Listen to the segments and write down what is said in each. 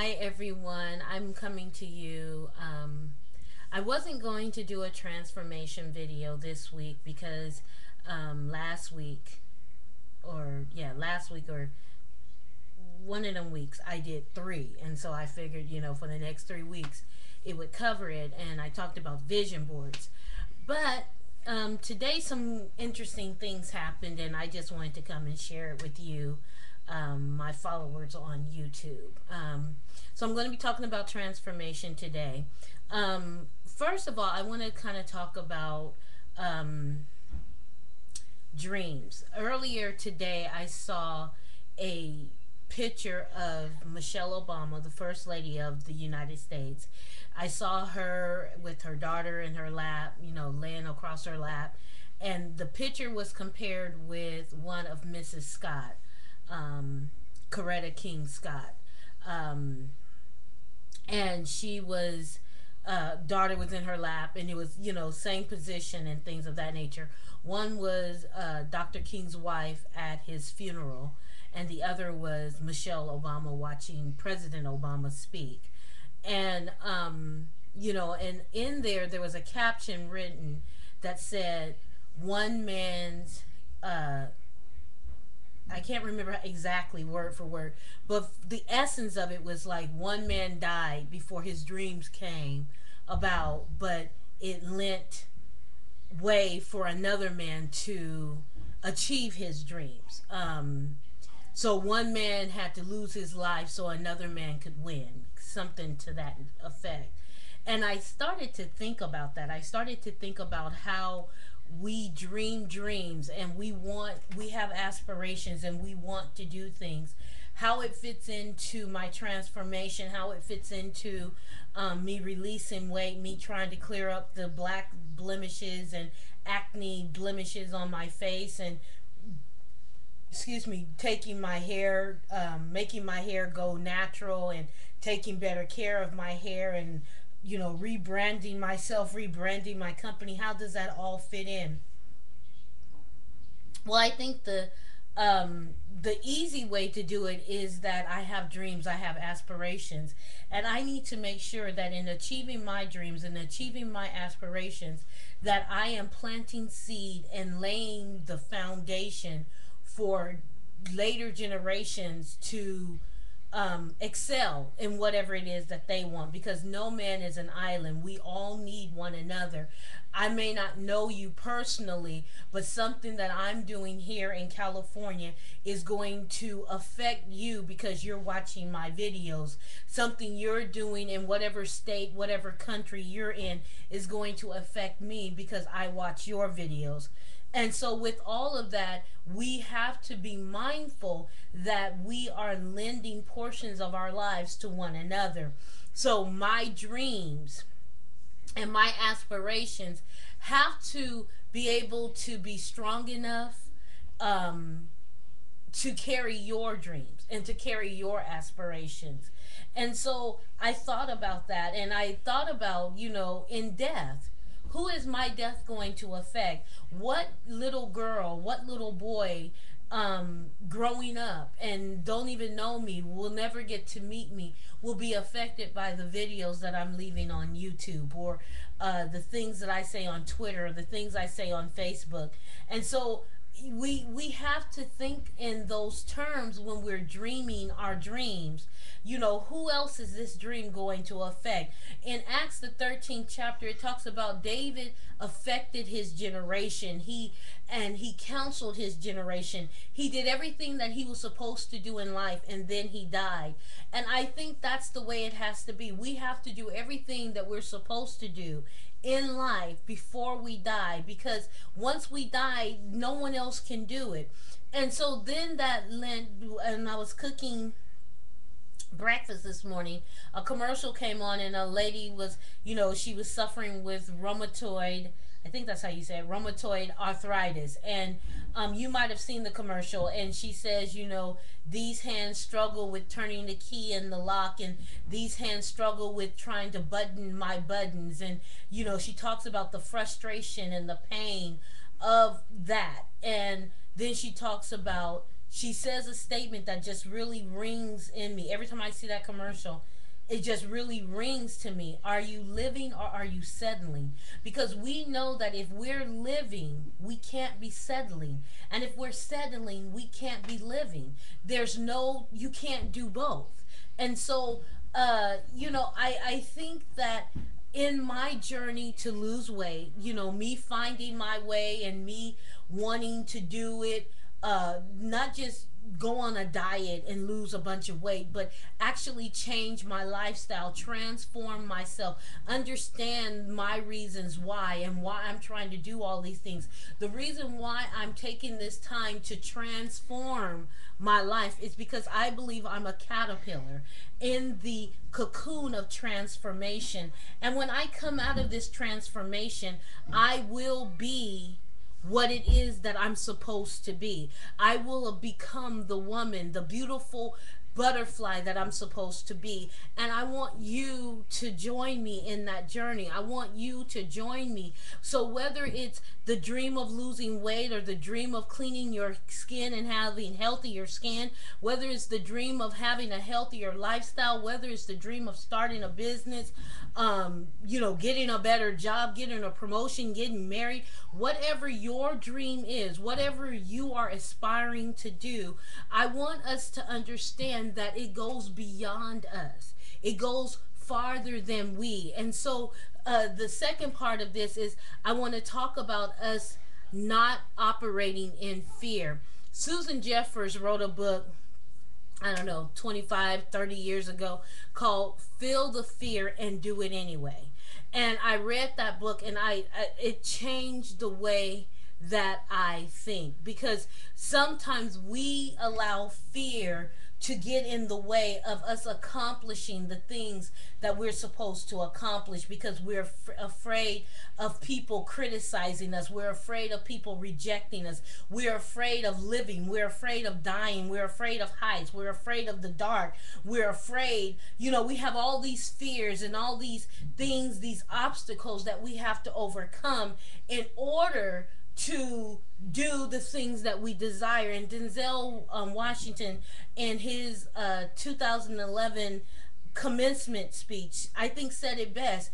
Hi everyone, I'm coming to you. I wasn't going to do a transformation video this week because last week, last week or one of them weeks, I did three. And so I figured, for the next 3 weeks, it would cover it. And I talked about vision boards. But today, some interesting things happened, and I just wanted to come and share it with you, my followers on YouTube. So I'm going to be talking about transformation today. First of all, I want to kind of talk about dreams. Earlier today, I saw a picture of Michelle Obama, the First Lady of the United States. I saw her with her daughter in her lap, laying across her lap. And the picture was compared with one of Mrs. Scott, Coretta King Scott. Um, and she was daughter was in her lap, and it was same position and things of that nature. One was Dr. King's wife at his funeral, and the other was Michelle Obama watching President Obama speak. And and in there was a caption written that said, one man's I can't remember exactly word for word, but the essence of it was like one man died before his dreams came about, but it lent way for another man to achieve his dreams. So one man had to lose his life so another man could win, something to that effect. And I started to think about that. I started to think about how we dream dreams, and we have aspirations, and we want to do things, how it fits into my transformation, how it fits into me releasing weight, me trying to clear up the black blemishes and acne blemishes on my face, and taking my hair, making my hair go natural, and taking better care of my hair, and rebranding myself, rebranding my company. How does that all fit in? Well, I think the easy way to do it is that I have dreams, I have aspirations, and I need to make sure that in achieving my dreams and achieving my aspirations, that I am planting seed and laying the foundation for later generations to excel in whatever it is that they want, because no man is an island. We all need one another. I may not know you personally, but something that I'm doing here in California is going to affect you because you're watching my videos. Something you're doing in whatever state, whatever country you're in is going to affect me because I watch your videos. And so, with all of that, we have to be mindful that we are lending portions of our lives to one another. So, my dreams and my aspirations have to be able to be strong enough um, to carry your dreams and to carry your aspirations. And so I thought about that, and I thought about, in death, who is my death going to affect? What little girl, what little boy growing up and don't even know me, will never get to meet me, will be affected by the videos that I'm leaving on YouTube, or the things that I say on Twitter, or the things I say on Facebook. And so we have to think in those terms when we're dreaming our dreams. Who else is this dream going to affect? In Acts the 13th chapter, it talks about David affected his generation. He counseled his generation. He did everything that he was supposed to do in life, and then he died. And I think that's the way it has to be. We have to do everything that we're supposed to do in life before we die, because once we die, no one else can do it. And so then that lent, and I was cooking breakfast this morning, a commercial came on, and a lady was, she was suffering with rheumatoid, I think that's how you say it, rheumatoid arthritis. And you might have seen the commercial, and she says, these hands struggle with turning the key in the lock, and these hands struggle with trying to button my buttons. And, she talks about the frustration and the pain of that. And then she talks about She says a statement that just really rings in me. Every time I see that commercial, it just really rings to me. Are you living or are you settling? Because we know that if we're living, we can't be settling. And if we're settling, we can't be living. You can't do both. And so, I think that in my journey to lose weight, me finding my way and me wanting to do it, not just go on a diet and lose a bunch of weight, but actually change my lifestyle, transform myself, understand my reasons why and why I'm trying to do all these things. The reason why I'm taking this time to transform my life is because I believe I'm a caterpillar in the cocoon of transformation. And when I come out of this transformation, I will be what it is that I'm supposed to be. I will become the woman, the beautiful butterfly that I'm supposed to be. And I want you to join me in that journey. I want you to join me. So whether it's the dream of losing weight or the dream of cleaning your skin and having healthier skin, whether it's the dream of having a healthier lifestyle, whether it's the dream of starting a business, getting a better job, getting a promotion, getting married, whatever your dream is, whatever you are aspiring to do, I want us to understand that it goes beyond us. It goes farther than we. And so the second part of this is I want to talk about us not operating in fear. Susan Jeffers wrote a book, I don't know, 25, 30 years ago, called Feel the Fear and Do It Anyway. And I read that book, and it changed the way that I think, because sometimes we allow fear to get in the way of us accomplishing the things that we're supposed to accomplish, because we're afraid of people criticizing us. We're afraid of people rejecting us. We're afraid of living. We're afraid of dying. We're afraid of heights. We're afraid of the dark. We're afraid, we have all these fears and all these things, these obstacles that we have to overcome in order to do the things that we desire. And Denzel Washington, in his 2011 commencement speech, I think said it best.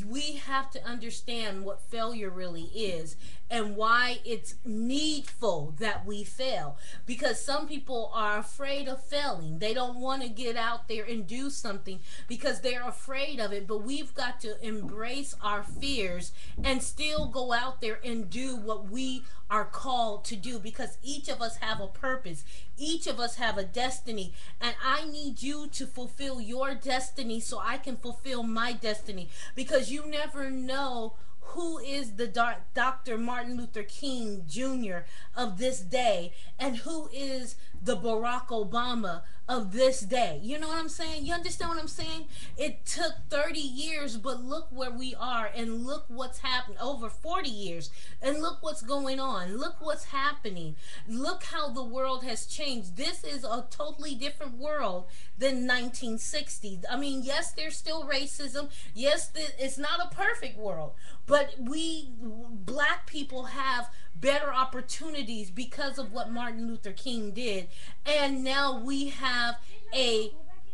We have to understand what failure really is and why it's needful that we fail. Because some people are afraid of failing. They don't want to get out there and do something because they're afraid of it. But we've got to embrace our fears and still go out there and do what we are called to do, because each of us have a purpose. Each of us have a destiny, and I need you to fulfill your destiny so I can fulfill my destiny, because you never know who is the Dr. Martin Luther King Jr. of this day and who is the Barack Obama of this day. You know what I'm saying? You understand what I'm saying? It took 30 years, but look where we are, and look what's happened. Over 40 years, and look what's going on. Look what's happening. Look how the world has changed. This is a totally different world than 1960. I mean, yes, there's still racism. Yes, it's not a perfect world, but we black people have better opportunities because of what Martin Luther King did. And now we have a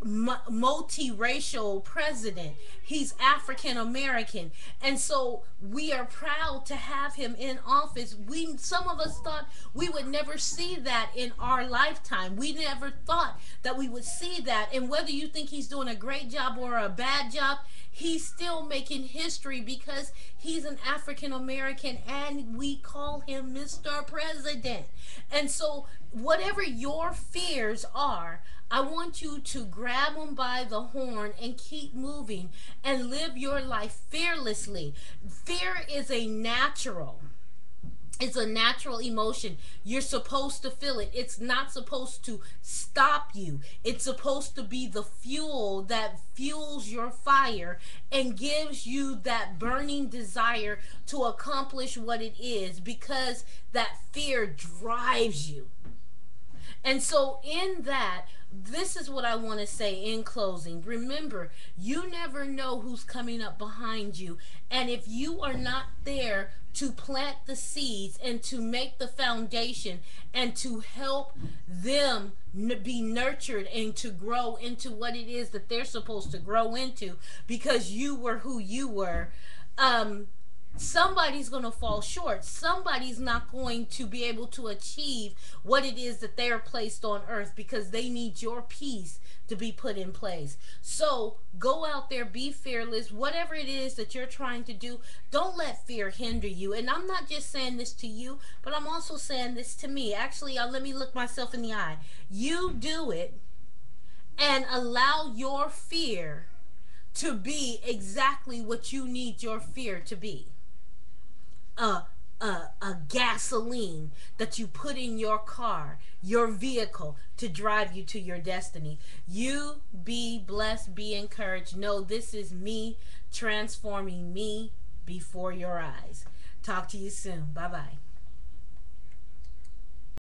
multiracial president. He's African American, and so we are proud to have him in office. Some of us thought we would never see that in our lifetime. We never thought that we would see that. And whether you think he's doing a great job or a bad job, he's still making history because he's an African American, and we call him Mr. President. And so whatever your fears are, I want you to grab them by the horn and keep moving and live your life fearlessly. Fear is a natural. It's a natural emotion. You're supposed to feel it. It's not supposed to stop you. It's supposed to be the fuel that fuels your fire and gives you that burning desire to accomplish what it is, because that fear drives you. And so in that, this is what I want to say in closing. Remember, you never know who's coming up behind you. And if you are not there to plant the seeds and to make the foundation and to help them be nurtured and to grow into what it is that they're supposed to grow into because you were who you were. um Somebody's going to fall short. Somebody's not going to be able to achieve what it is that they are placed on earth because they need your peace to be put in place. So go out there, be fearless. Whatever it is that you're trying to do, don't let fear hinder you. And I'm not just saying this to you, but I'm also saying this to me. Actually, let me look myself in the eye. You do it and allow your fear to be exactly what you need your fear to be. a, a gasoline that you put in your car, your vehicle to drive you to your destiny. You be blessed, be encouraged. Know this is me transforming me before your eyes. Talk to you soon. Bye bye.